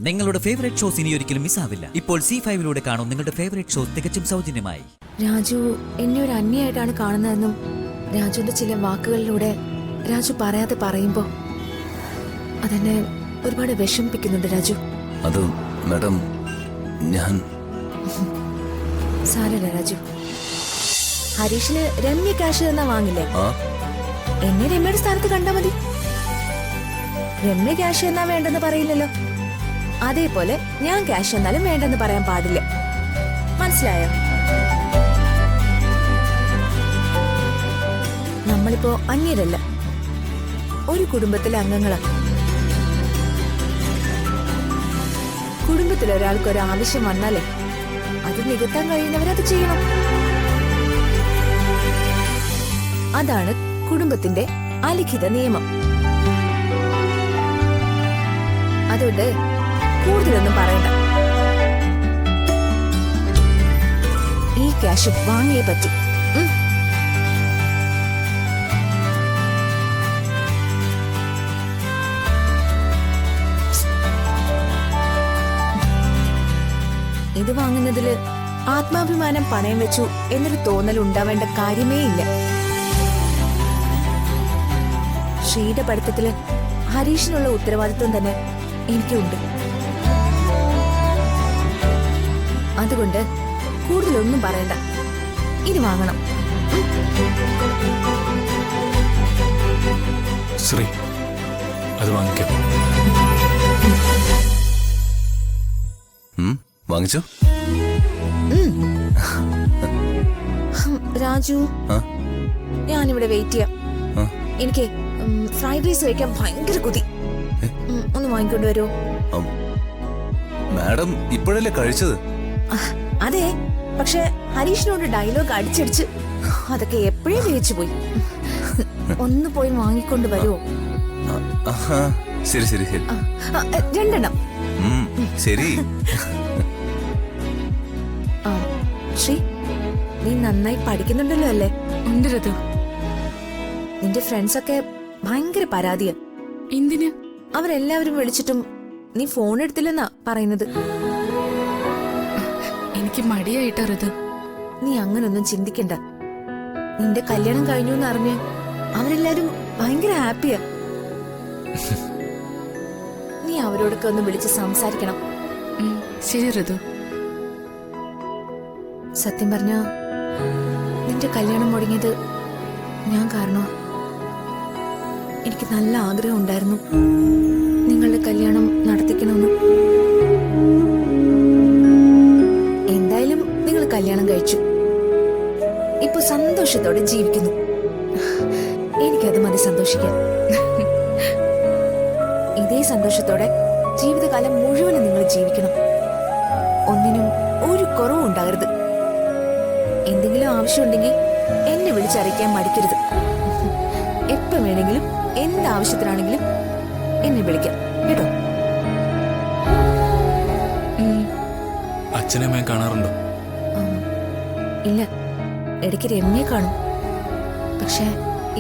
നിങ്ങളുടെ favourite shows ഇനി ഒരിക്കലും മിസ്സാവില്ല. ഇപ്പോൾ C5 കാണും നിങ്ങളുടെ ഫേവറേറ്റ് ഷോസ് തികച്ചും സൗജന്യമായി. രാജു എന്നെ ഒരു അന്യായിട്ടാണ് കാണുന്നതെന്നും രാജുവിന്റെ ചില വാക്കുകളിലൂടെ രാജു പറയാതെ പറയുമ്പോ അതെന്നെ ഒരുപാട് വിഷമിപ്പിക്കുന്നുണ്ട് രാജു. അത് മാഡം ഞാൻ സാരല്ല രാജു. ഹരീഷിന് രമ്യ ക്യാഷ് തന്നാ വാങ്ങില്ലേ? എന്നെ രമ്യയുടെ സ്ഥാനത്ത് കണ്ടാ മതി. രമ്യ ക്യാഷ് എന്നാ വേണ്ടെന്ന് പറയില്ലല്ലോ. അതേപോലെ ഞാൻ ക്യാഷ് എന്നാലും വേണ്ടെന്ന് പറയാൻ പാടില്ല. മനസ്സിലായോ? നമ്മളിപ്പോ അന്യരല്ല, ഒരു കുടുംബത്തിലെ അംഗങ്ങളാ. കുടുംബത്തിൽ ഒരാൾക്ക് ഒരു ആവശ്യം വന്നാലേ അത് നികത്താൻ കഴിയുന്നവരത് ചെയ്യണം. അതാണ് കുടുംബത്തിന്റെ അലിഖിത നിയമം. അതുകൊണ്ട് കൂടുതലൊന്നും പറയണ്ട. ഈ ക്യാഷ് വാങ്ങിയേ പറ്റൂ. ഇത് വാങ്ങുന്നതില് ആത്മാഭിമാനം പണയം വെച്ചു എന്നൊരു തോന്നൽ ഉണ്ടാവേണ്ട കാര്യമേ ഇല്ല. ശ്രീയുടെ പഠിത്തത്തില് ഹരീഷിനുള്ള ഉത്തരവാദിത്വം തന്നെ എനിക്കുണ്ട്. അതുകൊണ്ട് കൂടുതലൊന്നും പറയണ്ട. ഇത് വാങ്ങണം. ശ്രീ, അത് വാങ്ങിക്കാം. വാങ്ങിച്ചോ രാജു. ഞാനിവിടെ വെയിറ്റ് ചെയ്യാം. എനിക്ക് ഫ്രൈഡ് റൈസ് കഴിക്കാൻ ഭയങ്കര കൊതി. ഒന്ന് വാങ്ങിക്കൊണ്ട് വരുമോ? മാഡം ഇപ്പോഴല്ലേ കഴിച്ചത്? അതെ, പക്ഷെ ഹരീഷിനോട് ഡയലോഗ് അടിച്ചടിച്ച് അതൊക്കെ എപ്പോഴേ വേച്ചു പോയി. ഒന്ന് പോയി വാങ്ങിക്കൊണ്ട് വരുമോ? ശരി ശരി ശരി. രണ്ടെണ്ണം. ശരി. ശ്രീ, നീ നന്നായി പഠിക്കുന്നുണ്ടല്ലോ അല്ലേ? ഉണ്ട് ഋതു. നിന്റെ ഫ്രണ്ട്സ് ഒക്കെ ഭയങ്കര പരാതിയാ. എന്തിന്? അവരെല്ലാവരും വിളിച്ചിട്ടും നീ ഫോൺ എടുത്തില്ലെന്നാ പറയുന്നത്. എനിക്ക് മടിയായിട്ടാ ഋതു. നീ അങ്ങനൊന്നും ചിന്തിക്കണ്ട. നിന്റെ കല്യാണം കഴിഞ്ഞു എന്ന് അറിഞ്ഞ് അവരെല്ലാരും ഭയങ്കര ഹാപ്പിയാ. നീ അവരോടൊക്കെ ഒന്ന് വിളിച്ച് സംസാരിക്കണം. ശരി ഋതു. സത്യം പറഞ്ഞ നിന്റെ കല്യാണം മുടങ്ങിയത് ഞാൻ കാരണോ? എനിക്ക് നല്ല ആഗ്രഹം ഉണ്ടായിരുന്നു നിങ്ങളുടെ കല്യാണം നടത്തിക്കണമെന്ന്. എന്തായാലും നിങ്ങൾ കല്യാണം കഴിച്ചു. ഇപ്പൊ സന്തോഷത്തോടെ ജീവിക്കുന്നു. എനിക്കത് മതി സന്തോഷിക്കാൻ. ഇതേ സന്തോഷത്തോടെ ജീവിതകാലം മുഴുവനും നിങ്ങൾ ജീവിക്കണം. ഒന്നിനും ഒരു കുറവും ഉണ്ടാകരുത്. എന്തെങ്കിലും ആവശ്യമുണ്ടെങ്കിൽ എന്നെ വിളിച്ചറിയിക്കാൻ മടിക്കരുത്. എപ്പോ വേണമെങ്കിലും എന്താവശ്യത്തിനാണെങ്കിലും എന്നെ വിളിക്കാം കേട്ടോ. അച്ഛനമ്മയെ കാണാറുണ്ടോ? ഇല്ല, ഇടയ്ക്ക് രമ്യയെ കാണും. പക്ഷെ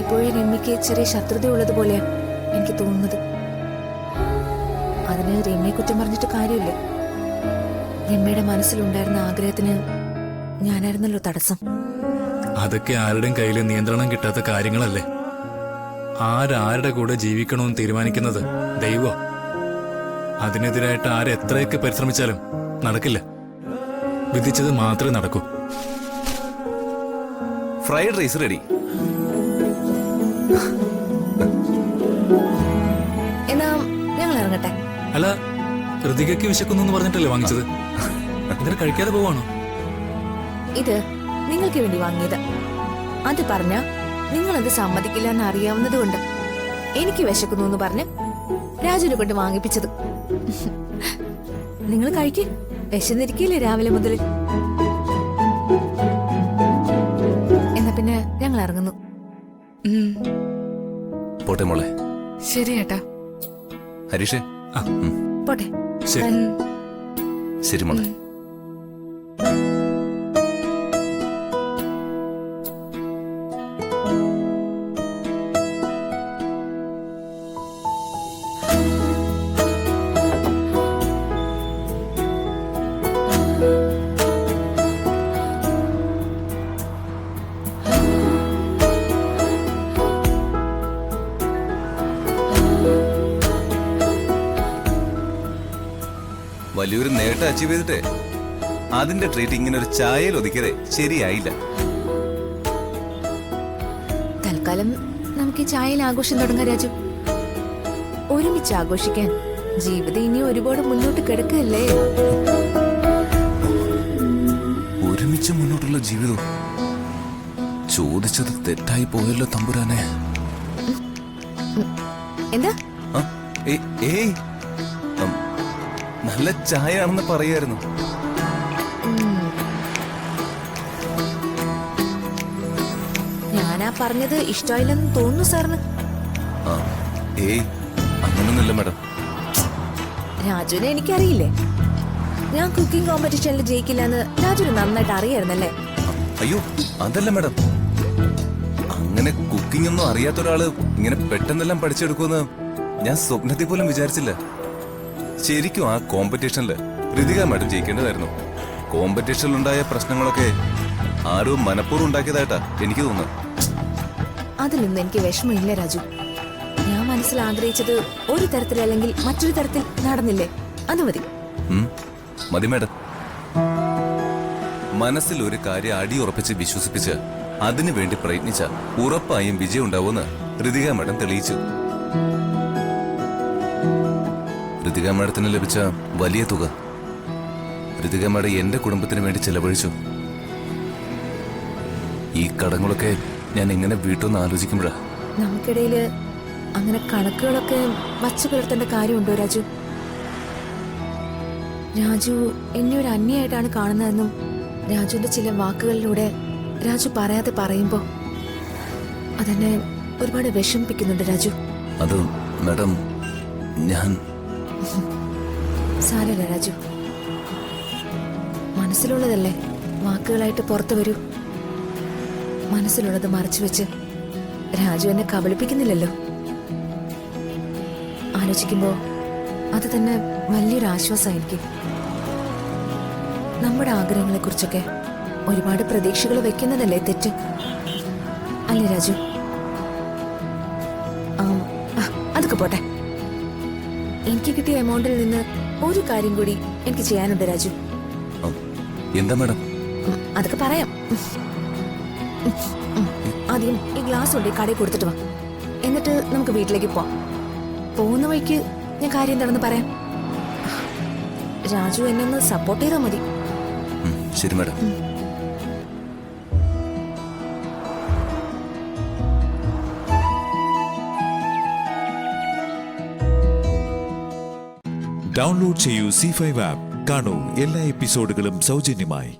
ഇപ്പോഴേ രമ്യക്ക് ചെറിയ ശത്രുത ഉള്ളതുപോലെയാ എനിക്ക് തോന്നുന്നത്. അതിന് രമ്യയെ കുറ്റം പറഞ്ഞിട്ട് കാര്യമില്ല. രമ്യയുടെ മനസ്സിലുണ്ടായിരുന്ന ആഗ്രഹത്തിന് ഞാനായിരുന്നല്ലോ തടസ്സം. അതൊക്കെ ആരുടെയും കയ്യിൽ നിയന്ത്രണം കിട്ടാത്ത കാര്യങ്ങളല്ലേ. ആരുടെ കൂടെ ജീവിക്കണമെന്ന് തീരുമാനിക്കുന്നത് ദൈവം. അതിനെതിരായിട്ട് ആരെത്രയൊക്കെ പരിശ്രമിച്ചാലും നടക്കില്ല. വിധിച്ചത് മാത്രമേ നടക്കൂ. Fried rice ready. എന്നാ ഞങ്ങൾ ഇറങ്ങട്ടെ. അല്ല, ഋതികയ്ക്ക് വിശക്കുന്നു പറഞ്ഞിട്ടല്ലേ വാങ്ങിച്ചത്? ഇതിനെ കഴിക്കാതെ പോവാണോ? ഇത് നിങ്ങൾക്ക് വേണ്ടി വാങ്ങിയത്. അത് പറഞ്ഞ നിങ്ങളത് സമ്മതിക്കില്ല എന്ന് അറിയാവുന്നത് കൊണ്ട് എനിക്ക് വിശക്കുന്നു എന്ന് പറഞ്ഞ് രാജുവിനെ കൊണ്ട് വാങ്ങിപ്പിച്ചത്. നിങ്ങൾ കഴിക്ക്. വിശന്നിരിക്കില്ലേ രാവിലെ മുതൽ? എന്നാ പിന്നെ ഞങ്ങൾ ഇറങ്ങുന്നു. പോട്ടെ മോളെ. ശരി ഏട്ടാ. ഹരീഷേ, പോട്ടെ. ശരി ശരി മോളെ. വലിയൊരു നേട്ടം അച്ചീവ് ചെയ്തിട്ടേ അതിന്റെ ട്രീറ്റ് ഇങ്ങനെ ഒരു ചായയിൽ ഒതുക്കിയതേ ശരിയായില്ല. തൽക്കാലം നമുക്ക് ഈ ചായയിൽ ആഘോഷം തുടങ്ങാം രാജു. ഒരുമിച്ച് ആഘോഷിക്കാൻ. ജീവിതം ഇനി ഒരുപാട് മുന്നോട്ട് കിടക്കല്ലേ. ഒരുമിച്ച് മുന്നോട്ടുള്ള ജീവിതം ചോദിച്ചത് തെറ്റായി പോയല്ലോ തമ്പുരാനെ. എന്താ? ആ, ഏയ് നല്ല ചായ ആണെന്ന് പറയായിരുന്നു. ഞാനാ പറഞ്ഞത് ഇഷ്ടമായില്ലെന്ന് തോന്നുന്നു സാറിന്. ആ, ഏയ് അങ്ങനൊന്നുമില്ല മാഡം. രാജുവിനെ എനിക്കറിയില്ലേ. ഞാൻ കുക്കിംഗ് കോമ്പറ്റീഷനിൽ ജയിക്കില്ലെന്ന് രാജുവിന് നന്നായിട്ട് അറിയായിരുന്നല്ലേ? അയ്യോ അതല്ല മാഡം, അങ്ങനെ കുക്കിംഗ് ഒന്നും അറിയാത്ത ഒരാള് ഇങ്ങനെ പെട്ടെന്നെല്ലാം പഠിച്ചെടുക്കുമെന്ന് ഞാൻ സ്വപ്നത്തിൽ പോലും വിചാരിച്ചില്ല. ശരിക്കും ആ കോമ്പറ്റീഷനില് ഋതിക മാഡം ജയിക്കേണ്ടതായിരുന്നു. കോമ്പറ്റീഷനിലുണ്ടായ പ്രശ്നങ്ങളൊക്കെ ആരോ മനഃപൂർവ്വം ഉണ്ടാക്കിയതായിട്ടാ എനിക്ക് തോന്നുന്നത്. അതിലൊന്നും എനിക്ക് വിഷമമില്ല രാജു. ഞാൻ മനസ്സിൽ ആഗ്രഹിച്ചത് ഒരു തരത്തിലല്ലെങ്കിൽ മറ്റൊരു തരത്തിൽ നടന്നില്ലേ, അത് മതി. മതി മാഡം. മനസ്സിൽ ഒരു കാര്യം അടിയുറപ്പിച്ച് വിശ്വസിപ്പിച്ച് അതിനു വേണ്ടി പ്രയത്നിച്ച ഉറപ്പായും വിജയം ഉണ്ടാവുമെന്ന് ഋതിക മാഡം തെളിയിച്ചു. ഋതിക മാഡത്തിന് ലഭിച്ച വലിയ തുക ഋതിക മാഡം എന്റെ കുടുംബത്തിന് വേണ്ടി ചെലവഴിച്ചു. ഈ കടങ്ങളൊക്കെ ഞാൻ എങ്ങനെ വീട്ടുമെന്ന് ആലോചിക്കുമ്പോഴാ. നമുക്കിടയില് അങ്ങനെ കണക്കുകളൊക്കെ വച്ചു പുലർത്തേണ്ട കാര്യമുണ്ടോ രാജു? രാജു എന്നെ ഒരു അന്യായിട്ടാണ് കാണുന്നതെന്നും രാജുവിന്റെ ചില വാക്കുകളിലൂടെ രാജു പറയാതെ പറയുമ്പോ അതെന്നെ ഒരുപാട് വിഷമിപ്പിക്കുന്നുണ്ട് രാജു. അത് മാഡം ഞാൻ സാരമില്ല രാജു. മനസ്സിലുള്ളതല്ലേ വാക്കുകളായിട്ട് പുറത്തു വരൂ. മനസ്സിലുള്ളത് മറച്ചു വെച്ച് രാജു എന്നെ കബളിപ്പിക്കുന്നില്ലല്ലോ. ആലോചിക്കുമ്പോ അത് തന്നെ വലിയൊരു ആശ്വാസമാണ് എനിക്ക്. നമ്മുടെ ആഗ്രഹങ്ങളെ കുറിച്ചൊക്കെ ഒരുപാട് പ്രതീക്ഷകൾ വെക്കുന്നതല്ലേ തെറ്റ് അല്ലേ രാജു? അതൊക്കെ പോട്ടെ. എനിക്ക് കിട്ടിയ എമൗണ്ടിൽ നിന്ന് ഒരു കാര്യം കൂടി എനിക്ക് ചെയ്യാനുണ്ട് രാജു. എന്താ മാഡം? അതൊക്കെ പറയാം. ആദ്യം ഈ ഗ്ലാസ് കൊണ്ട് കടയിൽ കൊടുത്തിട്ട് വാ. എന്നിട്ട് നമുക്ക് വീട്ടിലേക്ക് പോവാം. പോകുന്ന വഴിക്ക് ഞാൻ കാര്യം എന്താണെന്ന് പറയാം. രാജു എന്നെ ഒന്ന് സപ്പോർട്ട് ചെയ്താൽ മതി. ശരി മാഡം. ഡൗൺലോഡ് ചെയ്യൂ C5 ആപ്പ്. കാണൂ എല്ലാ എപ്പിസോഡുകളും സൗജന്യമായി.